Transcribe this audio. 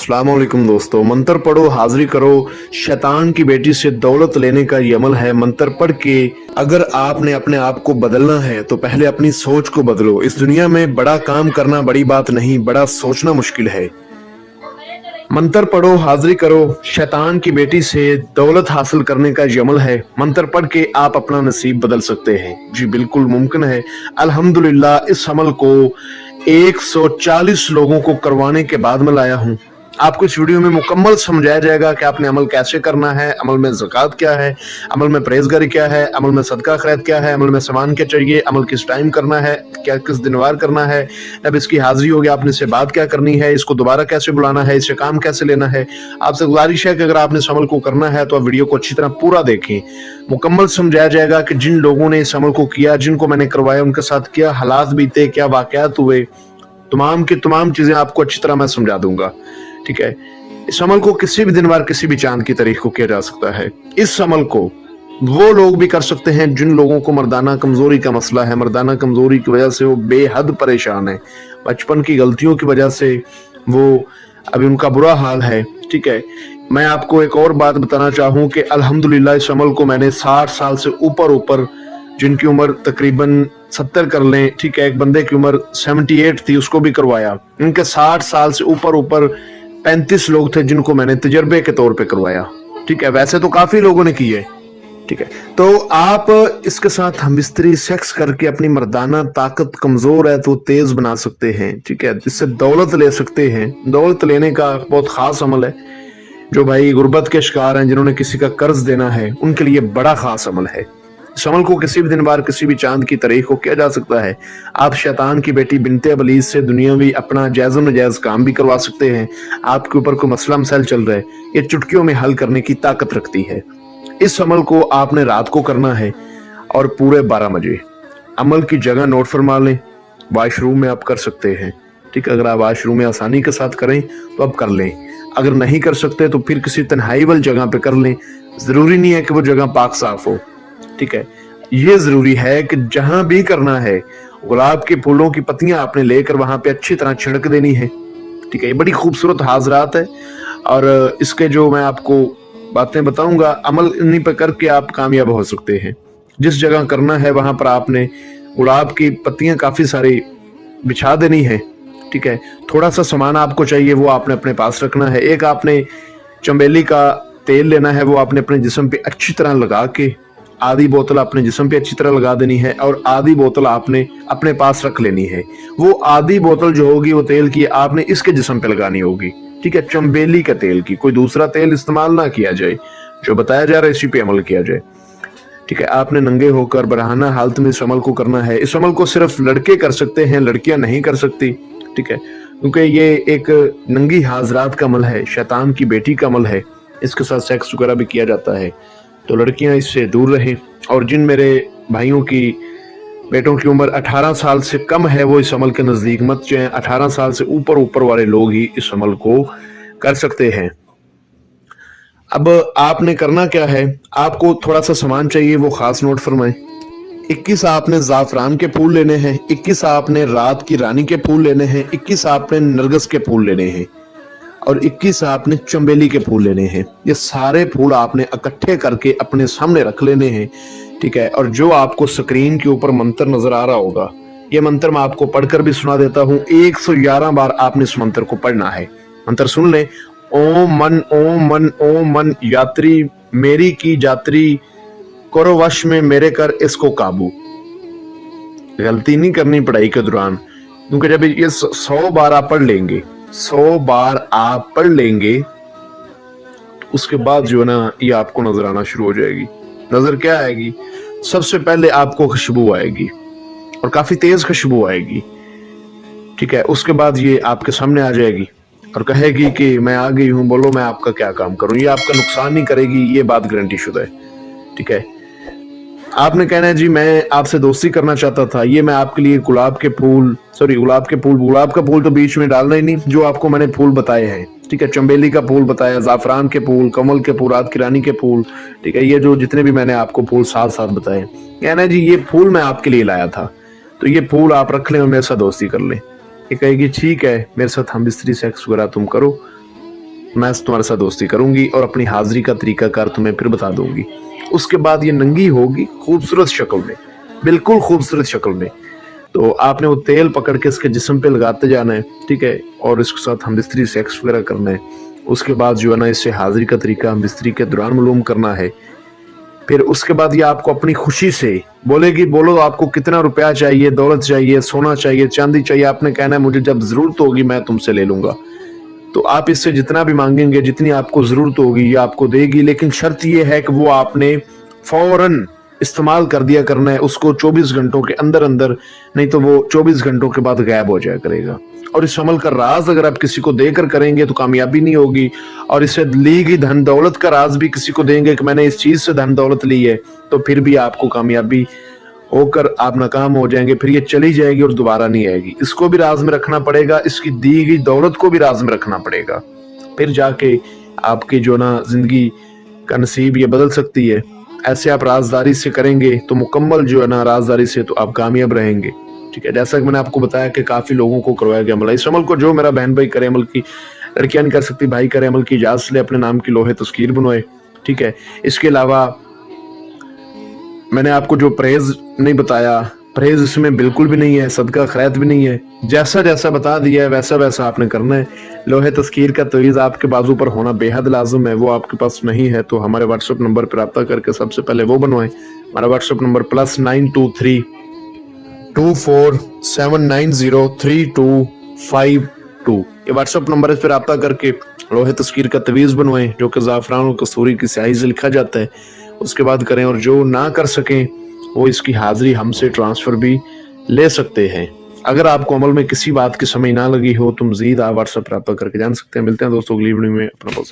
अस्सलाम वालेकुम दोस्तों, मंत्र पढ़ो हाजिरी करो। शैतान की बेटी से दौलत लेने का ये अमल है। मंत्र पढ़ के अगर आपने अपने आप को बदलना है तो पहले अपनी सोच को बदलो। इस दुनिया में बड़ा काम करना बड़ी बात नहीं, बड़ा सोचना मुश्किल है। मंत्र पढ़ो हाजिरी करो। शैतान की बेटी से दौलत हासिल करने का ये अमल है। मंत्र पढ़ के आप अपना नसीब बदल सकते हैं। जी बिल्कुल मुमकिन है। अल्हम्दुलिल्लाह इस अमल को 140 लोगों को करवाने के बाद मैं लाया हूँ। आपको इस वीडियो में मुकम्मल समझाया जाएगा कि आपने अमल कैसे करना है, अमल में ज़कात क्या है, अमल में परहेज़गारी क्या है, अमल में सदका खैरात क्या है, अमल में सामान क्या चाहिए, अमल किस टाइम करना है, क्या किस दिन वार करना है, जब इसकी हाजिरी होगी आपने इससे बात क्या करनी है, इसको दोबारा कैसे बुलाना है, इससे काम कैसे लेना है। आपसे गुजारिश है कि अगर आपने इस अमल को करना है तो आप वीडियो को अच्छी तरह पूरा देखें। मुकम्मल समझाया जाएगा कि जिन लोगों ने इस अमल को किया, जिनको मैंने करवाया, उनके साथ क्या हालात बीते, क्या वाक़यात हुए, तमाम की तमाम चीज़ें आपको अच्छी तरह मैं समझा दूंगा। ठीक है। इस अमल को किसी भी दिन वार किसी भी चांद की तारीख को किया जा सकता है। इस अमल को वो लोग भी कर सकते हैं जिन लोगों को मर्दाना कमजोरी का मसला है। मर्दाना कमजोरी की वजह से वो बेहद परेशान है, बचपन की गलतियों की वजह से वो अभी उनका बुरा हाल है। ठीक है। मैं आपको एक और बात बताना चाहूँ कि अल्हम्दुलिल्लाह इस अमल को मैंने 60 साल से ऊपर जिनकी उम्र तकरीबन 70 कर लें, ठीक है, एक बंदे की उम्र 78 थी, उसको भी करवाया। इनके 60 साल से ऊपर 35 लोग थे जिनको मैंने तजर्बे के तौर पे करवाया। ठीक है। वैसे तो काफी लोगों ने की है। ठीक है। तो आप इसके साथ हमबिस्तरी सेक्स करके अपनी मर्दाना ताकत कमजोर है तो तेज बना सकते हैं। ठीक है। इससे दौलत ले सकते हैं। दौलत लेने का बहुत खास अमल है। जो भाई गुर्बत के शिकार हैं, जिन्होंने किसी का कर्ज देना है, उनके लिए बड़ा खास अमल है। इस अमल को किसी भी दिन बार किसी भी चांद की तारीख को किया जा सकता है। आप शैतान की बेटी बिनते अबलीस से दुनियावी अपना जायज़ नजायज काम भी करवा सकते हैं। आपके ऊपर कोई मसला मसाइल चल रहा है, ये चुटकियों में हल करने की ताकत रखती है। इस अमल को आपने रात को करना है और पूरे 12 बजे। अमल की जगह नोट फरमा लें, वाशरूम में आप कर सकते हैं। ठीक है। अगर आप वाशरूम में आसानी के साथ करें तो आप कर लें। अगर नहीं कर सकते तो फिर किसी तन्हाई वाली जगह पे कर लें। जरूरी नहीं है कि वो जगह पाक साफ हो। ठीक है। ये जरूरी है कि जहां भी करना है गुलाब के फूलों की पत्तियां आपने लेकर वहां पे अच्छी तरह छिड़क देनी है। ठीक है। ये बड़ी खूबसूरत हाजरात है और इसके जो मैं आपको बातें बताऊंगा, अमल इन्हीं पर करके आप कामयाब हो सकते हैं। जिस जगह करना है वहां पर आपने गुलाब की पत्तियां काफी सारी बिछा देनी है। ठीक है। थोड़ा सा सामान आपको चाहिए, वो आपने अपने पास रखना है। एक आपने चंबेली का तेल लेना है, वो आपने अपने जिस्म पे अच्छी तरह लगा के आधी बोतल अपने जिस्म पे अच्छी तरह लगा देनी है और आधी बोतल आपने अपने पास रख लेनी है। वो आधी बोतल जो होगी वो तेल की आपने इसके जिस्म पे लगानी होगी। ठीक है। चंबेली का तेल की, कोई दूसरा तेल इस्तेमाल ना किया जाए, जो बताया जा रहा है इसी पे अमल किया जाए। ठीक है। आपने नंगे होकर बरहाना हालत में इस अमल को करना है। इस अमल को सिर्फ लड़के कर सकते हैं, लड़कियां नहीं कर सकती। ठीक है। क्योंकि ये एक नंगी हाजरात का अमल है, शैतान की बेटी का अमल है। इसके साथ सेक्स वगैरह भी किया जाता है, तो लड़कियां इससे दूर रहें। और जिन मेरे भाइयों की बेटों की उम्र 18 साल से कम है वो इस अमल के नज़दीक मत जाएं। 18 साल से ऊपर वाले लोग ही इस अमल को कर सकते हैं। अब आपने करना क्या है, आपको थोड़ा सा सामान चाहिए, वो खास नोट फरमाएं। 21 आपने ज़ाफ़रान के फूल लेने हैं, 21 आपने रात की रानी के फूल लेने हैं, 21 आपने नरगिस के फूल लेने हैं और 21 आपने चंबेली के फूल लेने हैं। ये सारे फूल आपने इकट्ठे करके अपने सामने रख लेने हैं। ठीक है। और जो आपको स्क्रीन के ऊपर मंत्र नजर आ रहा होगा, ये मंत्र मैं आपको पढ़कर भी सुना देता हूँ। 111 बार आपने इस मंत्र को पढ़ना है। मंत्र सुन लें। ओम मन ओम मन ओम मन, यात्री मेरी की जात्री, करो वश में मेरे कर इसको काबू। गलती नहीं करनी पढ़ाई के दौरान, क्योंकि जब ये 100 बार आप पढ़ लेंगे, 100 बार आप पढ़ लेंगे, उसके बाद जो है ना ये आपको नजर आना शुरू हो जाएगी। नजर क्या आएगी? सबसे पहले आपको खुशबू आएगी और काफी तेज खुशबू आएगी। ठीक है। उसके बाद ये आपके सामने आ जाएगी और कहेगी कि मैं आ गई हूं, बोलो मैं आपका क्या काम करूं। ये आपका नुकसान नहीं करेगी, ये बात गारंटी शुदा है। ठीक है। आपने कहना है जी मैं आपसे दोस्ती करना चाहता था, ये मैं आपके लिए गुलाब का फूल तो बीच में डालना ही नहीं, जो आपको मैंने फूल बताए हैं। ठीक है। चंबेली का फूल बताया, जाफरान के फूल, कमल के फूल, रात की रानी के फूल। ठीक है। ये जो जितने भी मैंने आपको फूल साथ साथ बताए, कहना है जी ये फूल मैं आपके लिए लाया था, तो ये फूल आप रख लें और मेरे साथ दोस्ती कर लें। ये कहेगी ठीक है, मेरे साथ हम बिस्तरी सेक्स वगैरह तुम करो, मैं तुम्हारे साथ दोस्ती करूंगी और अपनी हाजिरी का तरीका कार तुम्हें फिर बता दूंगी। उसके बाद ये नंगी होगी खूबसूरत शक्ल में, बिल्कुल खूबसूरत शक्ल में। तो आपने वो तेल पकड़ के इसके जिस्म पे लगाते जाना है, ठीक है, और इसके साथ हम बिस्तरी सेक्स वगैरह करना है। उसके बाद जो है ना इससे हाजिरी का तरीका हम बिस्तरी के दौरान मालूम करना है। फिर उसके बाद ये आपको अपनी खुशी से बोलेगी, बोलो आपको कितना रुपया चाहिए, दौलत चाहिए, सोना चाहिए, चांदी चाहिए। आपने कहना है मुझे जब जरूरत होगी मैं तुमसे ले लूंगा। तो आप इससे जितना भी मांगेंगे, जितनी आपको जरूरत होगी ये आपको देगी, लेकिन शर्त ये है कि वो आपने फौरन इस्तेमाल कर दिया करना है उसको 24 घंटों के अंदर अंदर, नहीं तो वो 24 घंटों के बाद गायब हो जाया करेगा। और इस अमल का राज अगर आप किसी को देकर करेंगे तो कामयाबी नहीं होगी, और इससे ली गई धन दौलत का राज भी किसी को देंगे कि मैंने इस चीज से धन दौलत ली है, तो फिर भी आपको कामयाबी होकर आप नाकाम हो जाएंगे, फिर ये चली जाएगी और दोबारा नहीं आएगी। इसको भी राज में रखना पड़ेगा, इसकी दी गई दौलत को भी राज में रखना पड़ेगा, फिर जाके आपकी जो ना जिंदगी का नसीब ये बदल सकती है। ऐसे आप राजदारी से करेंगे तो मुकम्मल जो है ना राजदारी से तो आप कामयाब रहेंगे, ठीक है। जैसा कि मैंने आपको बताया कि काफी लोगों को करवाया गया अमल। इस अमल को जो मेरा बहन भाई करे अमल की, लड़कियां नहीं कर सकती, भाई करे अमल की इजाजत ले, अपने नाम की लोहे तस्कीर बनवाए, ठीक है। इसके अलावा मैंने आपको जो परहेज नहीं बताया, परहेज इसमें बिल्कुल भी नहीं है, सदका खैरत भी नहीं है। जैसा जैसा बता दिया है वैसा वैसा आपने करना है। लोहे तस्कीर का तवीज़ आपके बाजू पर होना बेहद लाजुम है, वो आपके पास नहीं है तो हमारे व्हाट्सएप नंबर पर रब्ता करके सबसे पहले वो बनवाएं। हमारा व्हाट्सएप नंबर +923 24790325 ये व्हाट्सएप नंबर है। इस पर रब्ता करके लोहे तस्कीर का तवीज़ बनवाएं जो कि ज़ाफ़रान और कस्तूरी की स्याही से लिखा जाता है, उसके बाद करें। और जो ना कर सकें वो इसकी हाजिरी हमसे ट्रांसफर भी ले सकते हैं। अगर आपको अमल में किसी बात की समझ ना लगी हो तो मज़ीद आप व्हाट्सएप रब्ता करके जान सकते हैं। मिलते हैं दोस्तों अगली वीडियो में, अपना बहुत